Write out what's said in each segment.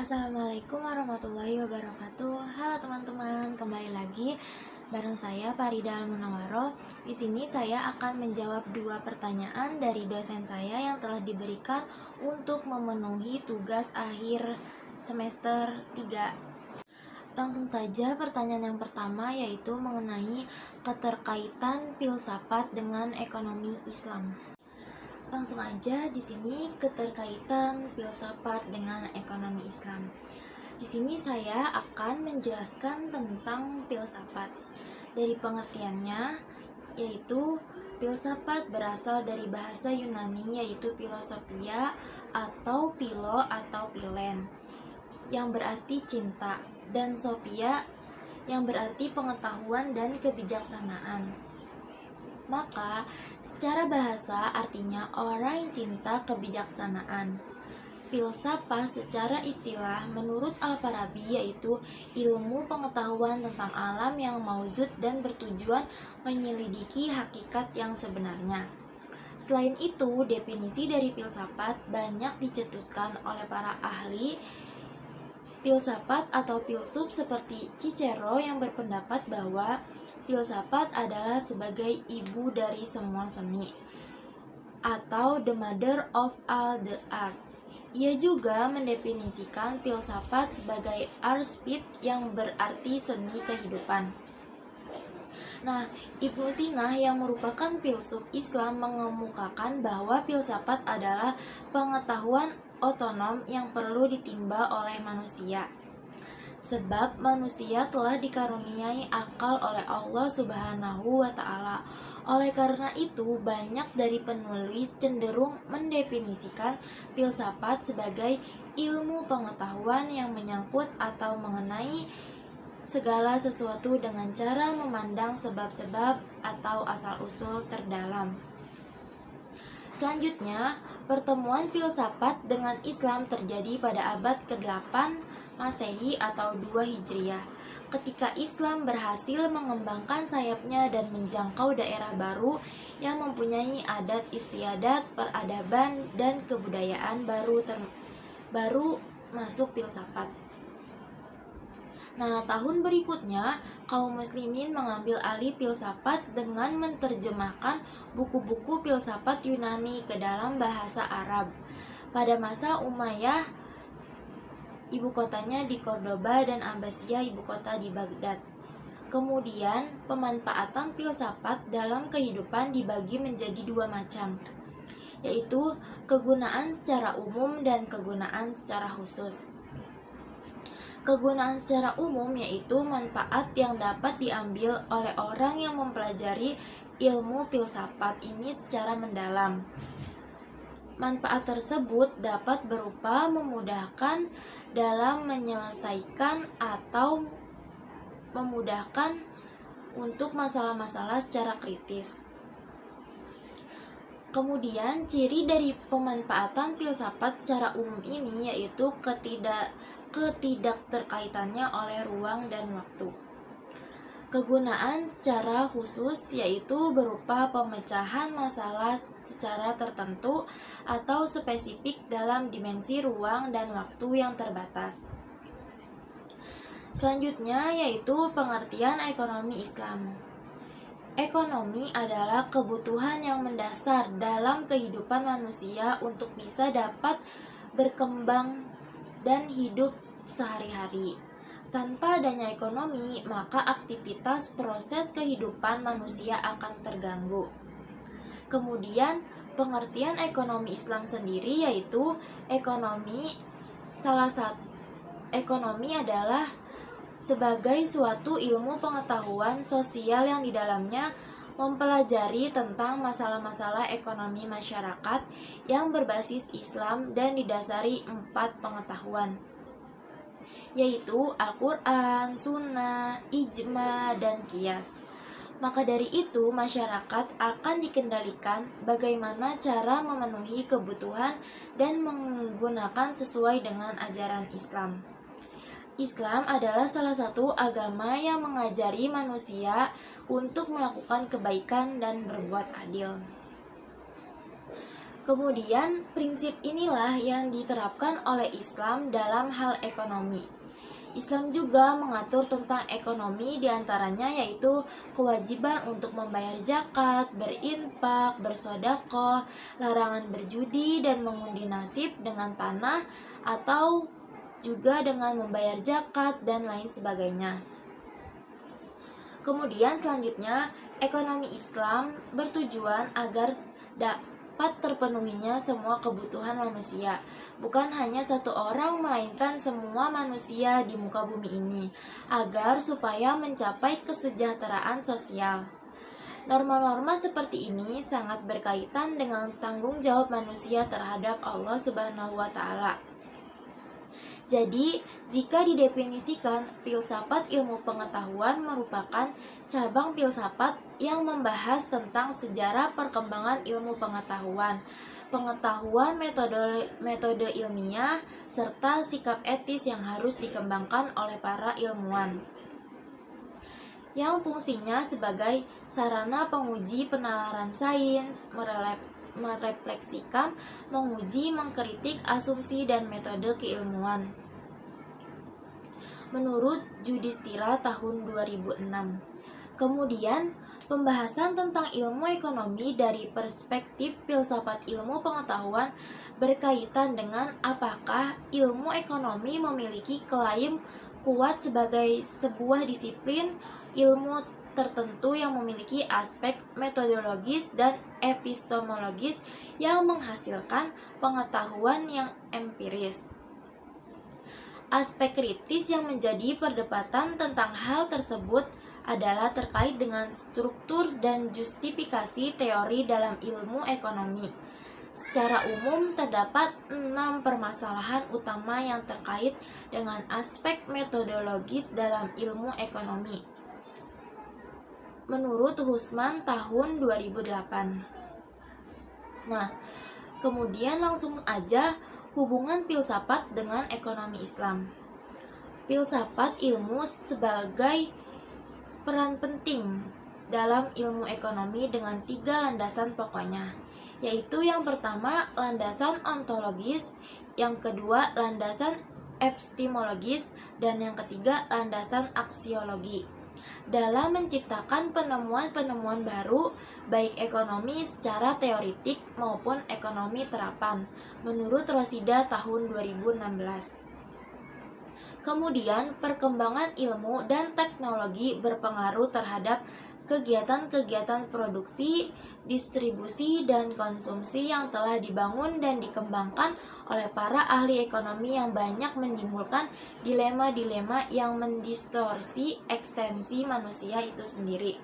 Assalamualaikum warahmatullahi wabarakatuh. Halo teman-teman, kembali lagi bareng saya Farida Al-Munawwaroh. Di sini saya akan menjawab 2 pertanyaan dari dosen saya yang telah diberikan untuk memenuhi tugas akhir semester 3. Langsung saja pertanyaan yang pertama, yaitu mengenai keterkaitan filsafat dengan ekonomi Islam. Langsung aja, di sini keterkaitan filsafat dengan ekonomi Islam. Di sini saya akan menjelaskan tentang filsafat. Dari pengertiannya, yaitu filsafat berasal dari bahasa Yunani, yaitu philosophia atau philo atau philen, yang berarti cinta, dan sophia yang berarti pengetahuan dan kebijaksanaan. Maka, secara bahasa artinya orang yang cinta kebijaksanaan. Filsafat secara istilah menurut Al-Farabi yaitu ilmu pengetahuan tentang alam yang maujud dan bertujuan menyelidiki hakikat yang sebenarnya. Selain itu, definisi dari filsafat banyak dicetuskan oleh para ahli filsafat atau filsuf seperti Cicero yang berpendapat bahwa filsafat adalah sebagai ibu dari semua seni atau the mother of all the art. Ia juga mendefinisikan filsafat sebagai artspit yang berarti seni kehidupan. Nah, Ibnu Sina yang merupakan filsuf Islam mengemukakan bahwa filsafat adalah pengetahuan otonom yang perlu ditimba oleh manusia. Sebab manusia telah dikaruniai akal oleh Allah Subhanahu wa Ta'ala. Oleh karena itu, banyak dari penulis cenderung mendefinisikan filsafat sebagai ilmu pengetahuan yang menyangkut atau mengenai segala sesuatu dengan cara memandang sebab-sebab atau asal-usul terdalam. Selanjutnya, pertemuan filsafat dengan Islam terjadi pada abad ke-8 Masehi atau 2 Hijriah, ketika Islam berhasil mengembangkan sayapnya dan menjangkau daerah baru yang mempunyai adat istiadat, peradaban, dan kebudayaan baru masuk filsafat. Nah, tahun berikutnya, kaum muslimin mengambil alih filsafat dengan menerjemahkan buku-buku filsafat Yunani ke dalam bahasa Arab. Pada masa Umayyah, ibu kotanya di Cordoba, dan Abbasiyah, ibu kota di Baghdad. Kemudian, pemanfaatan filsafat dalam kehidupan dibagi menjadi 2 macam, yaitu kegunaan secara umum dan kegunaan secara khusus. Kegunaan secara umum yaitu manfaat yang dapat diambil oleh orang yang mempelajari ilmu filsafat ini secara mendalam. Manfaat tersebut dapat berupa memudahkan dalam menyelesaikan atau memudahkan untuk masalah-masalah secara kritis. Kemudian, ciri dari pemanfaatan filsafat secara umum ini yaitu ketidakterkaitannya oleh ruang dan waktu. Kegunaan secara khusus yaitu berupa pemecahan masalah secara tertentu atau spesifik dalam dimensi ruang dan waktu yang terbatas. Selanjutnya yaitu pengertian ekonomi Islam. Ekonomi adalah kebutuhan yang mendasar dalam kehidupan manusia untuk bisa dapat berkembang dan hidup sehari-hari. Tanpa adanya ekonomi, maka aktivitas proses kehidupan manusia akan terganggu. Kemudian, pengertian ekonomi Islam sendiri yaitu ekonomi adalah sebagai suatu ilmu pengetahuan sosial yang di dalamnya mempelajari tentang masalah-masalah ekonomi masyarakat yang berbasis Islam dan didasari 4 pengetahuan, yaitu Al-Quran, Sunnah, Ijma, dan Qiyas. Maka dari itu, masyarakat akan dikendalikan bagaimana cara memenuhi kebutuhan dan menggunakan sesuai dengan ajaran Islam. Islam adalah salah satu agama yang mengajari manusia untuk melakukan kebaikan dan berbuat adil. Kemudian, prinsip inilah yang diterapkan oleh Islam dalam hal ekonomi. Islam juga mengatur tentang ekonomi, diantaranya yaitu kewajiban untuk membayar zakat, berinfak, bersedekah, larangan berjudi dan mengundi nasib dengan panah atau juga dengan membayar zakat dan lain sebagainya. Kemudian selanjutnya, ekonomi Islam bertujuan agar dapat terpenuhinya semua kebutuhan manusia, bukan hanya satu orang melainkan semua manusia di muka bumi ini, agar supaya mencapai kesejahteraan sosial. Norma-norma seperti ini sangat berkaitan dengan tanggung jawab manusia terhadap Allah Subhanahu wa Ta'ala. Jadi, jika didefinisikan, filsafat ilmu pengetahuan merupakan cabang filsafat yang membahas tentang sejarah perkembangan ilmu pengetahuan, metode ilmiah, serta sikap etis yang harus dikembangkan oleh para ilmuwan, yang fungsinya sebagai sarana penguji penalaran sains, merefleksikan, menguji, mengkritik asumsi dan metode keilmuan. Menurut Yudhistira tahun 2006. Kemudian, pembahasan tentang ilmu ekonomi dari perspektif filsafat ilmu pengetahuan berkaitan dengan apakah ilmu ekonomi memiliki klaim kuat sebagai sebuah disiplin ilmu tertentu yang memiliki aspek metodologis dan epistemologis yang menghasilkan pengetahuan yang empiris. Aspek kritis yang menjadi perdebatan tentang hal tersebut adalah terkait dengan struktur dan justifikasi teori dalam ilmu ekonomi. Secara umum, terdapat 6 permasalahan utama yang terkait dengan aspek metodologis dalam ilmu ekonomi. Menurut Husman tahun 2008. Nah, kemudian langsung aja hubungan filsafat dengan ekonomi Islam. Filsafat ilmu sebagai peran penting dalam ilmu ekonomi dengan 3 landasan pokoknya, yaitu yang pertama landasan ontologis, yang kedua landasan epistemologis, dan yang ketiga landasan aksiologi. Dalam menciptakan penemuan-penemuan baru, baik ekonomi secara teoritik maupun ekonomi terapan, menurut Rosida tahun 2016. Kemudian, perkembangan ilmu dan teknologi berpengaruh terhadap kegiatan-kegiatan produksi, distribusi, dan konsumsi yang telah dibangun dan dikembangkan oleh para ahli ekonomi yang banyak menimbulkan dilema-dilema yang mendistorsi ekstensi manusia itu sendiri.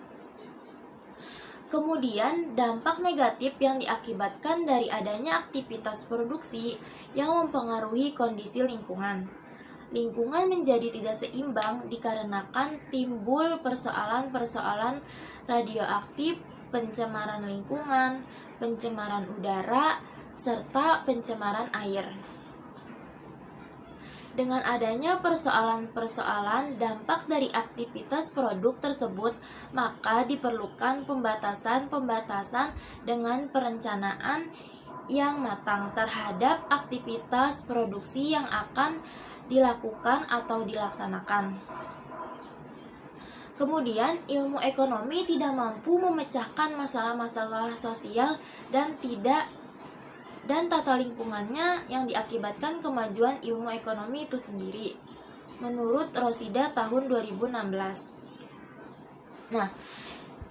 Kemudian, dampak negatif yang diakibatkan dari adanya aktivitas produksi yang mempengaruhi kondisi lingkungan. Lingkungan menjadi tidak seimbang dikarenakan timbul persoalan-persoalan radioaktif, pencemaran lingkungan, pencemaran udara, serta pencemaran air. Dengan adanya persoalan-persoalan dampak dari aktivitas produk tersebut, maka diperlukan pembatasan-pembatasan dengan perencanaan yang matang terhadap aktivitas produksi yang akan dilakukan atau dilaksanakan. Kemudian, ilmu ekonomi tidak mampu memecahkan masalah-masalah sosial dan tata lingkungannya yang diakibatkan kemajuan ilmu ekonomi itu sendiri, menurut Rosida tahun 2016. Nah,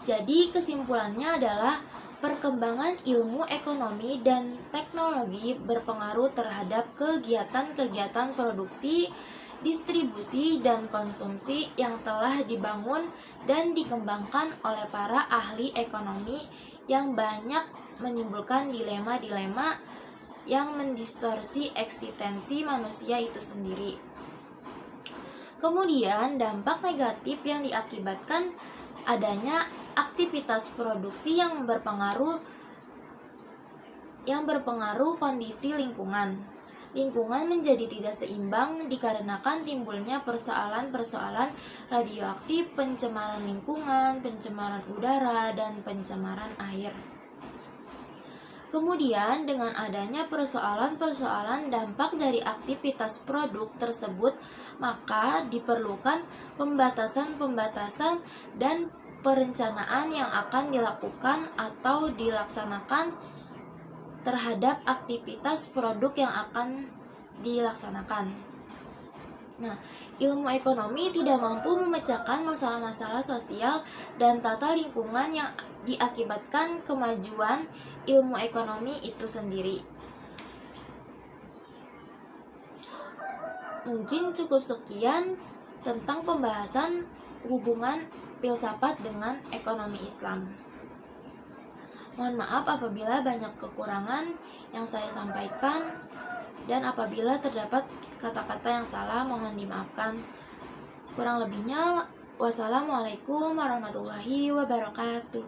jadi kesimpulannya adalah perkembangan ilmu ekonomi dan teknologi berpengaruh terhadap kegiatan-kegiatan produksi, distribusi, dan konsumsi yang telah dibangun dan dikembangkan oleh para ahli ekonomi yang banyak menimbulkan dilema-dilema yang mendistorsi eksistensi manusia itu sendiri. Kemudian, dampak negatif yang diakibatkan adanya aktivitas produksi yang berpengaruh kondisi lingkungan. Lingkungan menjadi tidak seimbang dikarenakan timbulnya persoalan-persoalan radioaktif, pencemaran lingkungan, pencemaran udara, dan pencemaran air. Kemudian, dengan adanya persoalan-persoalan dampak dari aktivitas produk tersebut, maka diperlukan pembatasan-pembatasan dan perencanaan yang akan dilakukan atau dilaksanakan terhadap aktivitas produk yang akan dilaksanakan. Nah, ilmu ekonomi tidak mampu memecahkan masalah-masalah sosial dan tata lingkungan yang diakibatkan kemajuan ilmu ekonomi itu sendiri. Mungkin cukup sekian tentang pembahasan hubungan filsafat dengan ekonomi Islam. Mohon maaf apabila banyak kekurangan yang saya sampaikan, dan apabila terdapat kata-kata yang salah, mohon dimaafkan. Kurang lebihnya, wassalamualaikum warahmatullahi wabarakatuh.